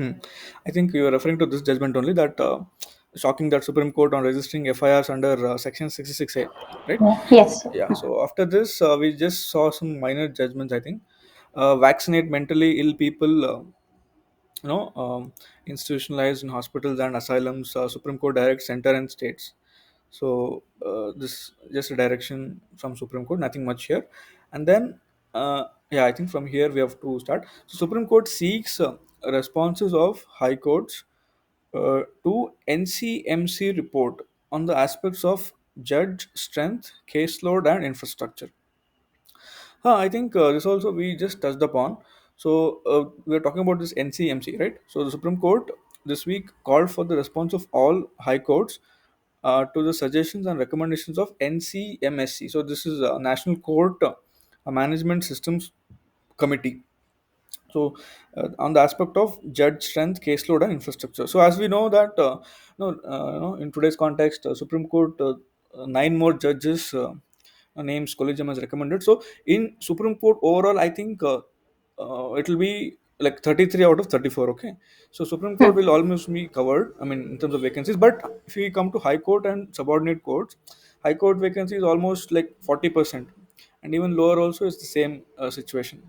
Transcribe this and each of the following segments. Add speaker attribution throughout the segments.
Speaker 1: Hmm. I think you are referring to this judgment only, that shocking that Supreme Court on registering FIRs under Section 66A, right?
Speaker 2: Yeah. Yes.
Speaker 1: Yeah. So after this, we just saw some minor judgments. I think vaccinate mentally ill people, you know, institutionalized in hospitals and asylums. Supreme Court directs center and states. So this just a direction from Supreme Court, nothing much here. And then yeah, I think from here we have to start. So Supreme Court seeks responses of high courts to NCMC report on the aspects of judge strength, caseload, and infrastructure. I think this also we just touched upon. So we are talking about this NCMC, right? So the Supreme Court this week called for the response of all high courts to the suggestions and recommendations of NCMSC. So this is a National Court Management Systems Committee. So on the aspect of judge strength, caseload, and infrastructure. So as we know that in today's context, Supreme Court, nine more judges names collegium has recommended. So in Supreme Court overall, I think it will be like 33 out of 34. Okay, so Supreme Court
Speaker 2: Hmm.
Speaker 1: will almost be covered, I mean, in terms of vacancies. But if we come to High Court and subordinate courts, High Court vacancy is almost like 40%, and even lower also is the same situation.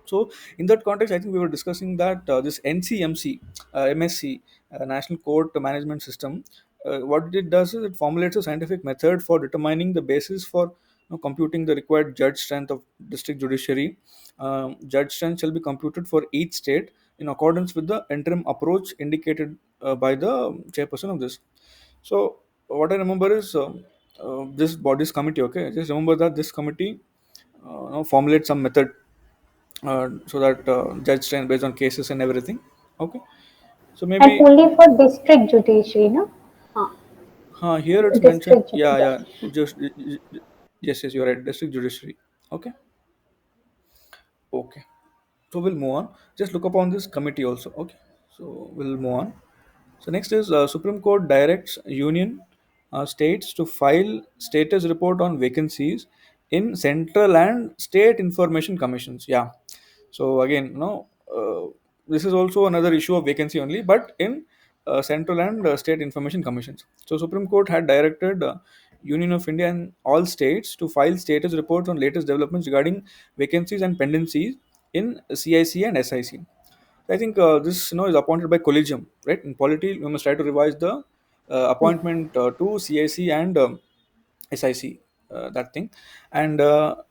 Speaker 1: So in that context, I think we were discussing that this NCMC, MSC, National Court Management System, what it does is it formulates a scientific method for determining the basis for computing the required judge strength of district judiciary. Judge strength shall be computed for each state in accordance with the interim approach indicated by the chairperson of this. So what I remember is this body's committee. Okay, just remember that this committee formulates some method so that judge can based on cases and everything. Okay, so
Speaker 2: And
Speaker 1: maybe
Speaker 2: only for district judiciary, no? Uh,
Speaker 1: here it's mentioned.
Speaker 2: district
Speaker 1: Yeah,
Speaker 2: judiciary.
Speaker 1: yeah, just yes, yes, you're right. District judiciary. Okay, okay. So we'll move on. Just look upon this committee also. Okay, so we'll move on. So next is Supreme Court directs union states to file status report on vacancies in central and state information commissions. Yeah. So again, this is also another issue of vacancy only, but in central and state information commissions. So Supreme Court had directed Union of India and all states to file status reports on latest developments regarding vacancies and pendencies in CIC and SIC. I think this is appointed by collegium, right? In polity, we must try to revise the appointment to CIC and SIC, that thing. And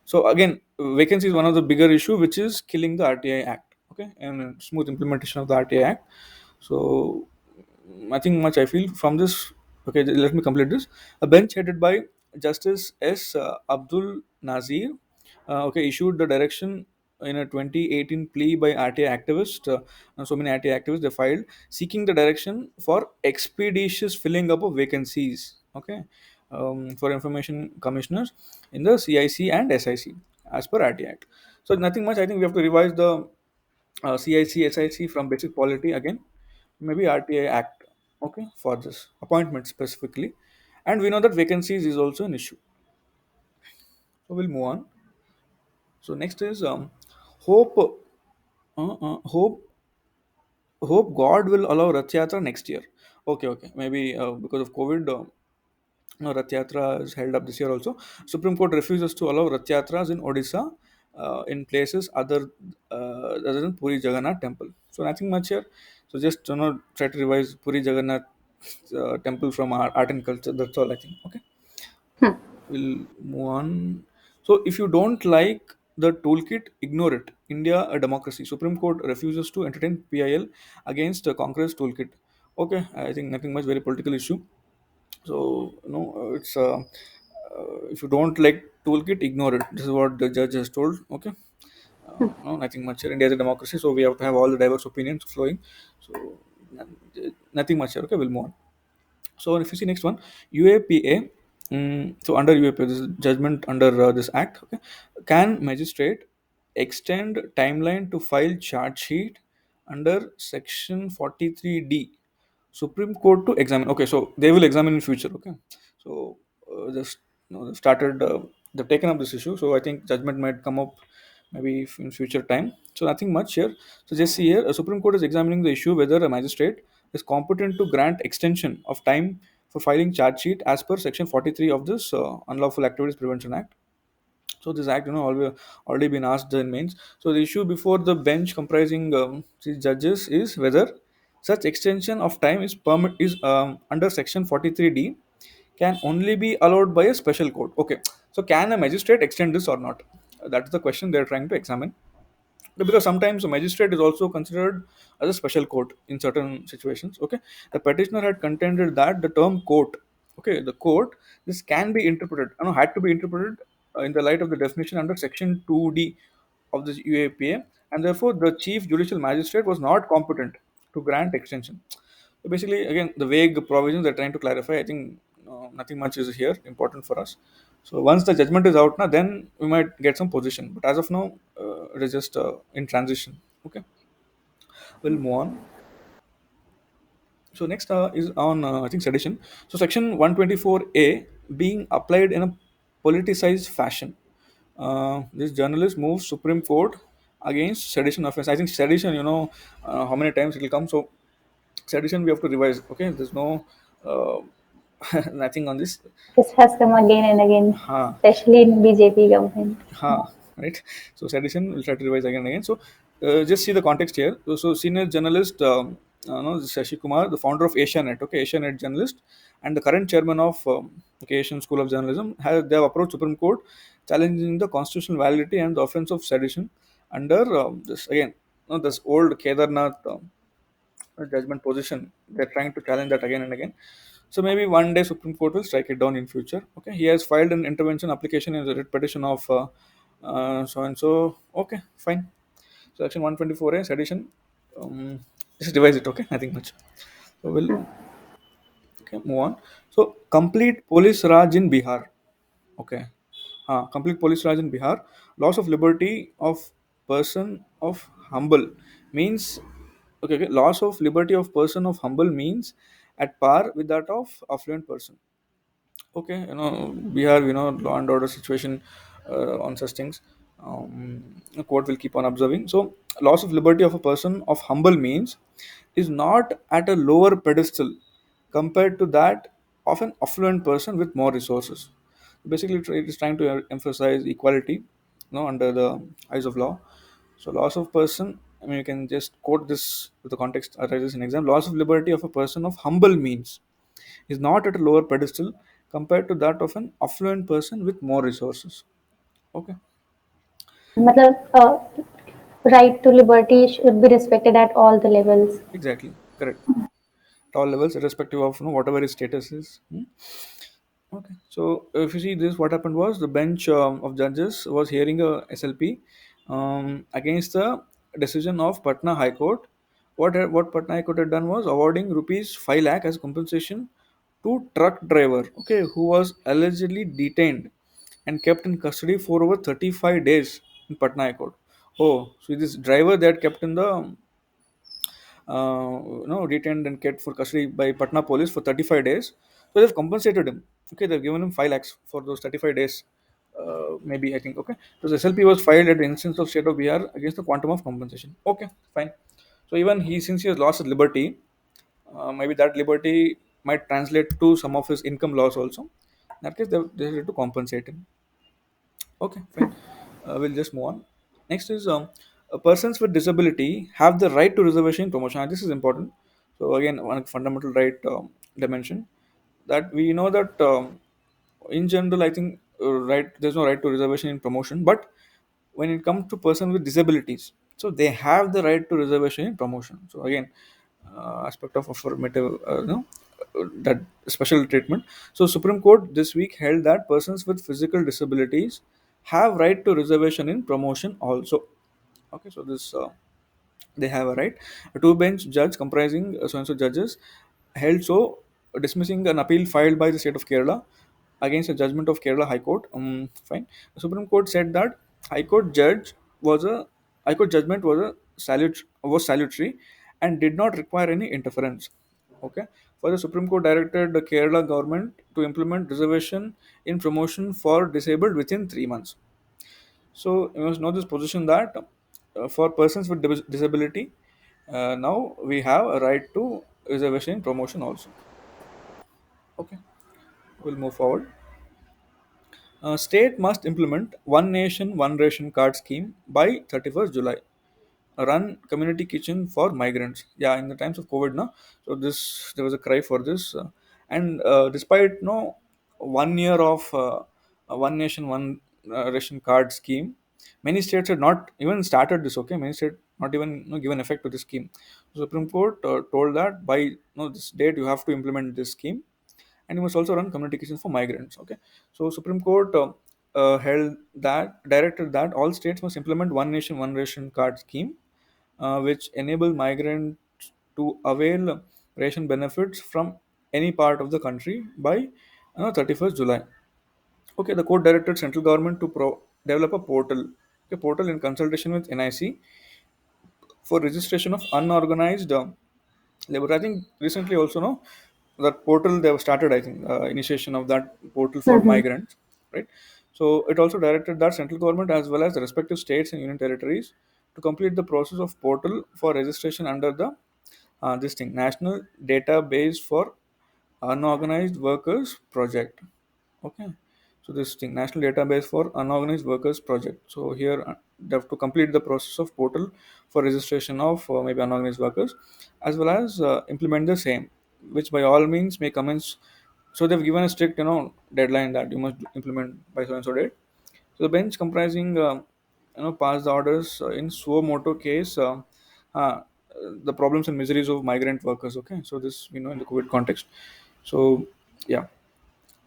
Speaker 1: so again, vacancy is one of the bigger issue, which is killing the RTI Act. Okay, and smooth implementation of the RTI Act. So nothing much I feel from this. Okay, let me complete this. A bench headed by Justice S. Abdul Nazir, okay, issued the direction in a 2018 plea by RTI activists. So many RTI activists they filed seeking the direction for expeditious filling up of vacancies. Okay, for information commissioners in the CIC and SIC as per RTI Act. So nothing much. I think we have to revise the CIC, SIC from basic polity again, maybe RTI Act, okay, for this appointment specifically. And we know that vacancies is also an issue. So we'll move on. So next is hope, hope, hope God will allow Rath Yatra next year. Okay, okay, maybe because of COVID. Rath Yatra is held up this year also. Supreme Court refuses to allow Rath Yatras in Odisha in places other than Puri Jagannath temple. So nothing much here. So just try to revise Puri Jagannath temple from art and culture. That's all I think. Okay,
Speaker 2: Hmm.
Speaker 1: we'll move on. So if you don't like the toolkit, ignore it. India a democracy. Supreme Court refuses to entertain PIL against Congress toolkit. Okay, I think nothing much, very political issue. So it's if you don't like toolkit, ignore it. This is what the judge has told. Okay, no, nothing much here. India is a democracy, so we have to have all the diverse opinions flowing. So nothing much here. Okay, we'll move on. So if you see next one, UAPA. So under UAPA, this is judgment under this act. Okay, can magistrate extend timeline to file charge sheet under section 43D Supreme Court to examine? Okay, so they will examine in future. Okay, so just they've started they've taken up this issue. So I think judgment might come up maybe in future time. So nothing much here. So just see here, a Supreme Court is examining the issue whether a magistrate is competent to grant extension of time for filing charge sheet as per section 43 of this Unlawful Activities Prevention Act. So this act, already been asked in mains. So the issue before the bench comprising the judges is whether such extension of time is under section 43D can only be allowed by a special court. Okay, so can a magistrate extend this or not? That's the question they're trying to examine, because sometimes a magistrate is also considered as a special court in certain situations. Okay, the petitioner had contended that the term court, okay, the court, this can be interpreted, had to be interpreted in the light of the definition under section 2D of the UAPA, and therefore the chief judicial magistrate was not competent to grant extension. So basically, again, the vague provisions they're trying to clarify. I think nothing much is here important for us. So once the judgment is out now, then we might get some position. But as of now, it is just in transition. Okay, we'll move on. So next is on I think sedition. So section 124A being applied in a politicized fashion. This journalist moves Supreme Court against sedition offense. I think sedition, how many times it will come. So sedition we have to revise. Okay, there's no uh, nothing on this.
Speaker 2: This has come again and again,
Speaker 1: Ha,
Speaker 2: especially in BJP government.
Speaker 1: right. So sedition we'll try to revise again and again. So just see the context here. So senior journalist, Shashi Kumar, the founder of Asianet, okay, Asianet journalist, and the current chairman of okay, Asian School of Journalism, they have approached Supreme Court challenging the constitutional validity and the offense of sedition under this again, this old Kedarnath judgment position. They're trying to challenge that again and again. So maybe one day Supreme Court will strike it down in future. Okay, he has filed an intervention application in the writ petition of so and so. Okay, fine. So section 124A sedition. Just revise it. Okay, nothing much. So we'll okay move on. So complete police raj in Bihar. Okay. Complete police raj in Bihar. Loss of liberty of person of humble means okay. Loss of liberty of person of humble means at par with that of affluent person. Okay, Bihar, law and order situation on such things. The court will keep on observing. So loss of liberty of a person of humble means is not at a lower pedestal compared to that of an affluent person with more resources. Basically it is trying to emphasize equality, under the eyes of law. So loss of person, I mean, you can just quote this with the context arises in exam. Loss of liberty of a person of humble means is not at a lower pedestal compared to that of an affluent person with more resources. Okay,
Speaker 2: मतलब right to liberty should be respected at all the levels.
Speaker 1: exactly, correct. At all levels, irrespective of whatever his status is. Okay, so if you see this, what happened was the bench of judges was hearing a SLP against the decision of Patna High Court. What Patna High Court had done was awarding rupees 5 lakh as compensation to truck driver, okay, who was allegedly detained and kept in custody for over 35 days in Patna High Court. Oh, so this driver that kept in the detained and kept for custody by Patna police for 35 days. So they've compensated him. Okay, they've given him 5 lakhs for those 35 days. Maybe I think okay. So the SLP was filed at the instance of state of Bihar against the quantum of compensation. Okay, fine. So even he, since he has lost his liberty, maybe that liberty might translate to some of his income loss also. In that case, they have to compensate him. Okay, fine. We'll just move on. Next is persons with disability have the right to reservation in promotion. And this is important. So again, one fundamental right dimension that we know that in general, I think right there's no right to reservation in promotion, but when it comes to person with disabilities, so they have the right to reservation in promotion. So again, aspect of affirmative, that special treatment. So Supreme Court this week held that persons with physical disabilities have right to reservation in promotion also. Okay, so this they have a right. A two bench judge comprising so and so judges held so, dismissing an appeal filed by the state of Kerala against a judgment of Kerala High Court. Fine. The Supreme Court said that High Court judge was a High Court judgment was salutary and did not require any interference. Okay. For the Supreme Court directed the Kerala government to implement reservation in promotion for disabled within 3 months. So you must know this position that for persons with disability, now we have a right to reservation in promotion also. Okay, we'll move forward. State must implement one nation, one ration card scheme by 31st July. Run community kitchen for migrants. Yeah, in the times of COVID, no. So this there was a cry for this, and despite no 1 year of one nation, one ration card scheme, many states had not even started this. Okay, many states not even given effect to this scheme. Supreme Court told that by this date you have to implement this scheme, and you must also run community kitchens for migrants. Okay, so Supreme Court held that directed that all states must implement one nation, one ration card scheme, which enable migrants to avail ration benefits from any part of the country by 31st July. Okay, the court directed central government to develop a portal, a portal in consultation with NIC for registration of unorganized labor. I think recently also no that portal they have started. I think initiation of that portal for
Speaker 2: Mm-hmm.
Speaker 1: migrants, right? So it also directed that central government as well as the respective states and union territories to complete the process of portal for registration under the this thing National Database for Unorganized Workers Project. Okay, so this thing National Database for Unorganized Workers Project. So here they have to complete the process of portal for registration of maybe unorganized workers, as well as implement the same, which by all means may commence. So they've given a strict deadline that you must implement by so and so date. So the bench comprising passed the orders in suo moto case, uh, the problems and miseries of migrant workers. Okay, so this in the COVID context. So yeah,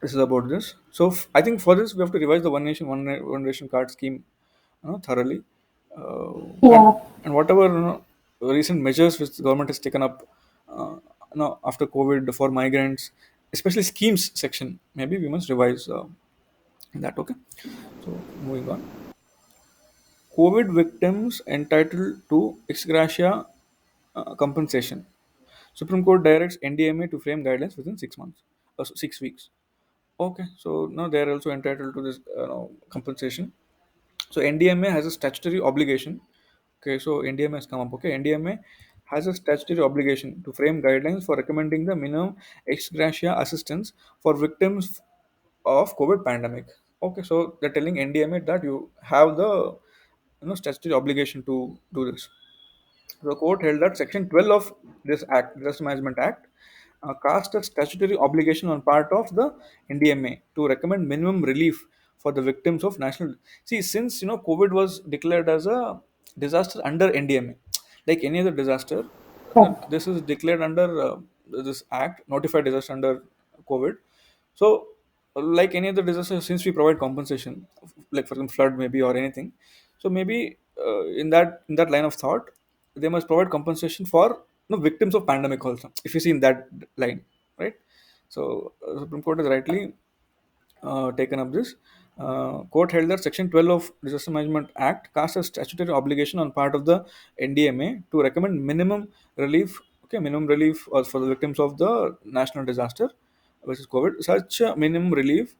Speaker 1: this is about this. So I think for this we have to revise the one nation, one ration card scheme thoroughly, and
Speaker 2: Yeah.
Speaker 1: whatever recent measures which the government has taken up, after COVID for migrants, especially schemes section, maybe we must revise that. Okay, so moving on. COVID victims entitled to ex gratia compensation. Supreme Court directs NDMA to frame guidelines within 6 months, 6 weeks. Okay, so now they are also entitled to this compensation. So NDMA has a statutory obligation. Okay, so NDMA has come up. Okay, NDMA has a statutory obligation to frame guidelines for recommending the minimum ex gratia assistance for victims of COVID pandemic. Okay, so they're telling NDMA that you have the statutory obligation to do this. The court held that Section 12 of this Act, Disaster Management Act, cast a statutory obligation on part of the NDMA to recommend minimum relief for the victims of national. See, since COVID was declared as a disaster under NDMA, like any other disaster,
Speaker 2: Correct.
Speaker 1: this is declared under this Act, notified disaster under COVID. So, like any other disaster, since we provide compensation, like for example flood maybe or anything, so maybe in that line of thought, they must provide compensation for victims of pandemic also. If you see in that line, right? So Supreme Court has rightly taken up this. Court held that Section 12 of Disaster Management Act casts a statutory obligation on part of the NDMA to recommend minimum relief. Okay, minimum relief for the victims of the national disaster, which is COVID. Such minimum relief,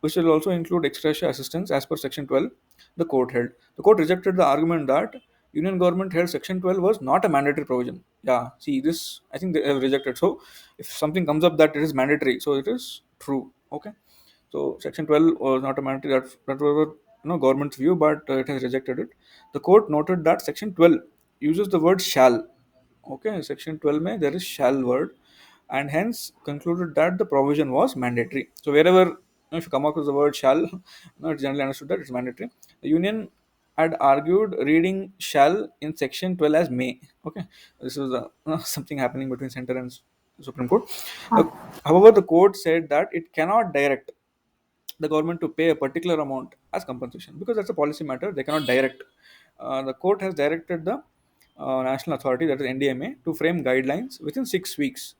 Speaker 1: which will also include ex gratia assistance as per Section 12, the court held. The court rejected the argument that Union government held Section 12 was not a mandatory provision. Yeah, see this. I think they have rejected. So if something comes up that it is mandatory, so it is true. Okay, so Section 12 was not a mandatory. That was government's view, but it has rejected it. The court noted that Section 12 uses the word shall. Okay, Section 12 mein there is shall word, and hence concluded that the provision was mandatory. So wherever if you come across the word shall, it's generally understood that it's mandatory. The union had argued reading shall in Section 12 as may. Okay, this is something happening between center and Supreme Court. Uh, However, the court said that it cannot direct the government to pay a particular amount as compensation because that's a policy matter. They cannot direct. The court has directed the national authority, that is NDMA, to frame guidelines within 6 weeks.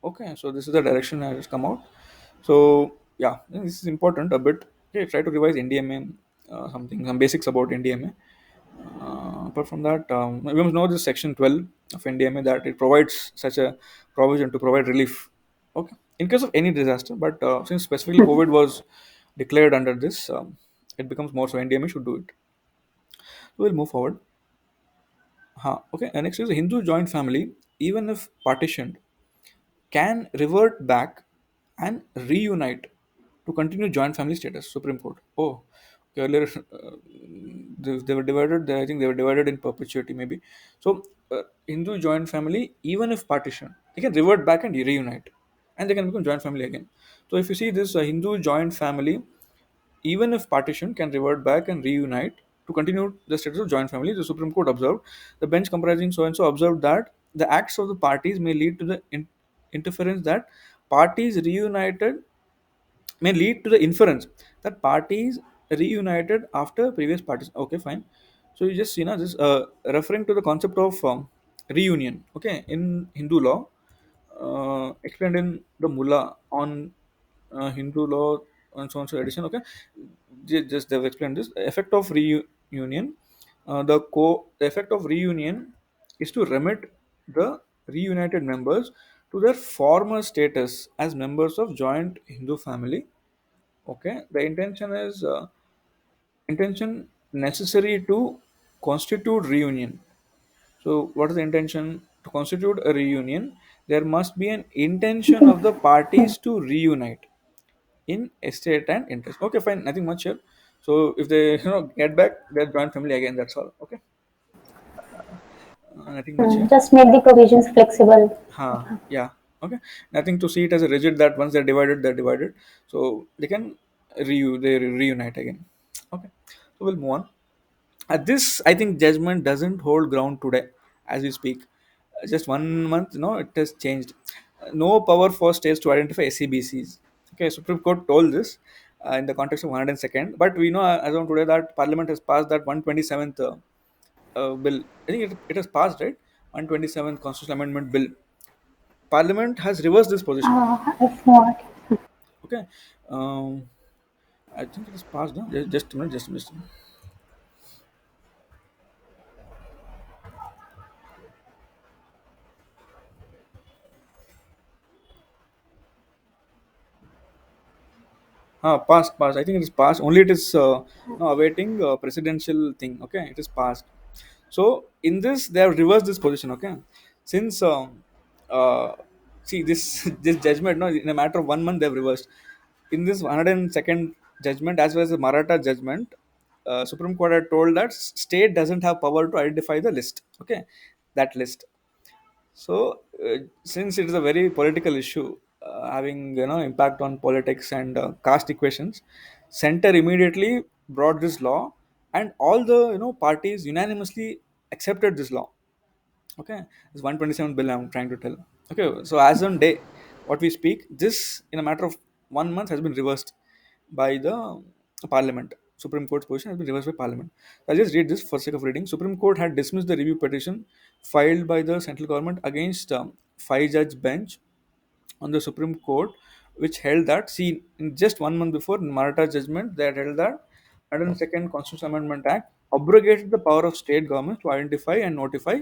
Speaker 1: Okay, so this is the direction that has come out. So yeah, this is important a bit. Okay, try to revise NDMA, some basics about NDMA. Apart from that, we must know this Section 12 of NDMA that it provides such a provision to provide relief. Okay, in case of any disaster, but since specifically COVID was declared under this, it becomes more so NDMA should do it. We'll move forward. Okay, and next is a Hindu joint family, even if partitioned, can revert back and reunite to continue joint family status. Supreme Court. Oh, okay, earlier they were divided. I think they were divided in perpetuity, maybe. So, Hindu joint family, even if partitioned, they can revert back and reunite, and they can become joint family again. So, if you see this Hindu joint family, even if partition can revert back and reunite to continue the status of joint family, the Supreme Court observed. The bench comprising so and so observed that the acts of the parties may lead to the interference that parties reunited may lead to the inference that parties reunited after previous parties. Okay, fine. So you just this referring to the concept of reunion. Okay, in Hindu law, explained in the Mullah on Hindu law and so on so edition. Okay, just they've explained this effect of reunion. The effect of reunion is to remit the reunited members to their former status as members of joint Hindu family. Okay, the intention necessary to constitute reunion. So, what is the intention to constitute a reunion? There must be an intention of the parties to reunite in estate and interest. Okay, fine, nothing much here. So, if they get back their joint family again, that's all. Okay, nothing much here.
Speaker 2: Just make the provisions flexible.
Speaker 1: Yeah. Okay. Nothing to see it as a rigid that once they're divided, they're divided. So they can reunite again. Okay. So we'll move on. This, I think, judgment doesn't hold ground today as we speak. Just 1 month, it has changed. No power for states to identify SCBCs. Okay, Supreme Court told this in the context of 102nd, but we know as on today that Parliament has passed that 127th bill. I think it has passed, right? 127th Constitutional Amendment Bill. Parliament has reversed this position.
Speaker 2: If not,
Speaker 1: Okay, um, I think it is passed. No? Just a minute, just a minute. Passed, passed. I think it is passed. Only it is now awaiting presidential thing. Okay, it is passed. So in this, they have reversed this position. Okay, since uh, see this this judgment, no, in a matter of 1 month they have reversed. In this 102nd judgment, as well as the Maratha judgment, Supreme Court had told that state doesn't have power to identify the list. Okay, that list. So, since it is a very political issue, having impact on politics and caste equations, center immediately brought this law, and all the parties unanimously accepted this law. Okay, this 127 bill I'm trying to tell. Okay, so as on day, what we speak, this in a matter of 1 month has been reversed by the Parliament. Supreme Court's position has been reversed by Parliament. I'll just read this for sake of reading. Supreme Court had dismissed the review petition filed by the central government against five-judge bench on the Supreme Court, which held that, see, in just 1 month before in Maratha judgment, they had held that 102nd Constitutional Amendment Act abrogated the power of state governments to identify and notify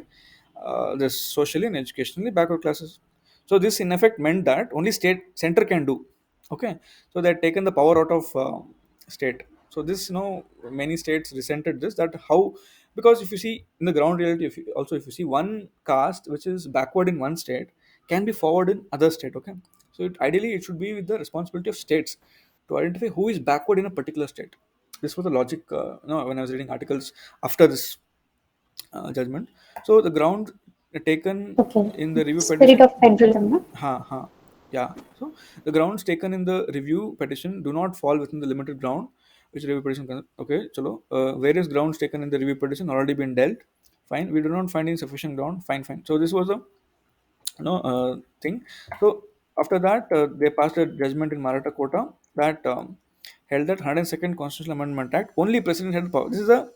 Speaker 1: the socially and educationally backward classes. So this in effect meant that only state center can do. Okay, so they had taken the power out of state. So this, many states resented this. That how, because if you see in the ground reality, if you see one caste which is backward in one state can be forward in other state. Okay, so ideally it should be with the responsibility of states to identify who is backward in a particular state. This was the logic. When I was reading articles after this judgment. So the ground taken
Speaker 2: okay.
Speaker 1: in the review
Speaker 2: Spirit
Speaker 1: petition.
Speaker 2: of federalism, no?
Speaker 1: Yeah. So the grounds taken in the review petition do not fall within the limited ground which review petition. Okay, chalo. Various grounds taken in the review petition already been dealt. Fine. We do not find any sufficient ground. Fine, fine. So this was a thing. So after that, they passed a judgment in Maratha Kota that held that 102nd Constitutional Amendment Act only president had the power. This is a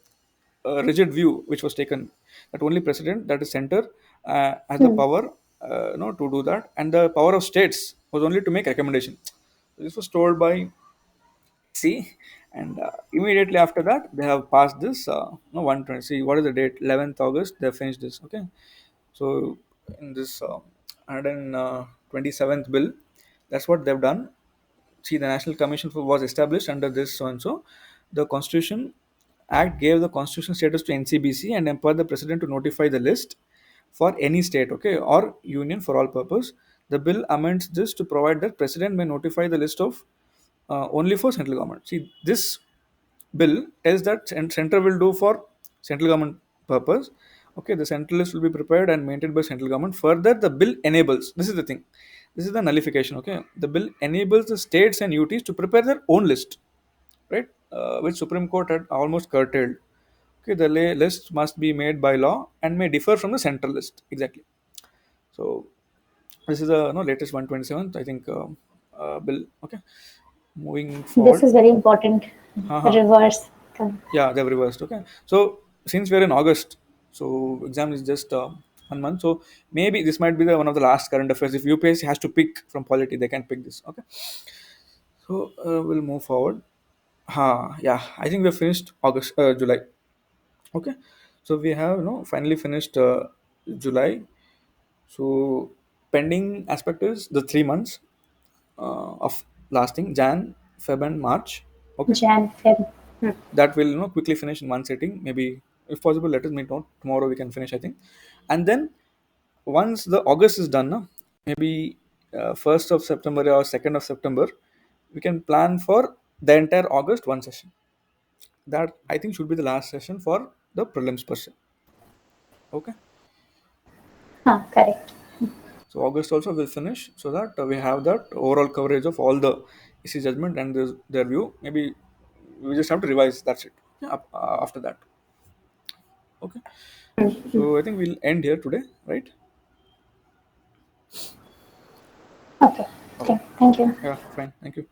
Speaker 1: rigid view which was taken that only president, that is center, has the
Speaker 2: Hmm.
Speaker 1: power to do that, and the power of states was only to make recommendation. This was told by C, and immediately after that they have passed this 120. See, what is the date? 11th August. They have finished this. Okay, so in this 127th bill, that's what they've done. See, the National Commission was established under this so and so. The Constitution Act gave the constitutional status to NCBC and empowered the president to notify the list for any state, okay, or union for all purpose. The bill amends this to provide that president may notify the list of only for central government. See, this bill tells that center will do for central government purpose. Okay, the central list will be prepared and maintained by central government. Further, the bill enables. This is the thing. This is the nullification. Okay, the bill enables the states and UTs to prepare their own list, right? Which Supreme Court had almost curtailed. Okay, the list must be made by law and may differ from the central list. Exactly. So this is the latest 127th, I think, bill. Okay, moving
Speaker 2: This
Speaker 1: forward.
Speaker 2: is very important.
Speaker 1: Haha.
Speaker 2: Reverse.
Speaker 1: Yeah, they've reversed. Okay, so since we're in August, so exam is just 1 month. So maybe this might be the one of the last current affairs. If UPSC has to pick from polity, they can pick this. Okay, so we'll move forward. Yeah, I think we have finished July. Okay, so we have finally finished July. So pending aspect is the 3 months of lasting Jan, Feb, and March. Okay,
Speaker 2: Jan, Feb. Hmm.
Speaker 1: that will quickly finish in one sitting. Maybe if possible, let us meet out tomorrow. We can finish, I think, and then once the August is done, no, maybe 1st of September or 2nd of September, we can plan for the entire August one session. That I think should be the last session for the prelims per se. Okay.
Speaker 2: Correct.
Speaker 1: So August also will finish so that we have that overall coverage of all the EC judgment and their view. Maybe we just have to revise. That's it. Yeah, after that. Okay. So I think we'll end here today, right?
Speaker 2: Okay.
Speaker 1: Okay.
Speaker 2: Okay. Thank you.
Speaker 1: Yeah. Fine. Thank you.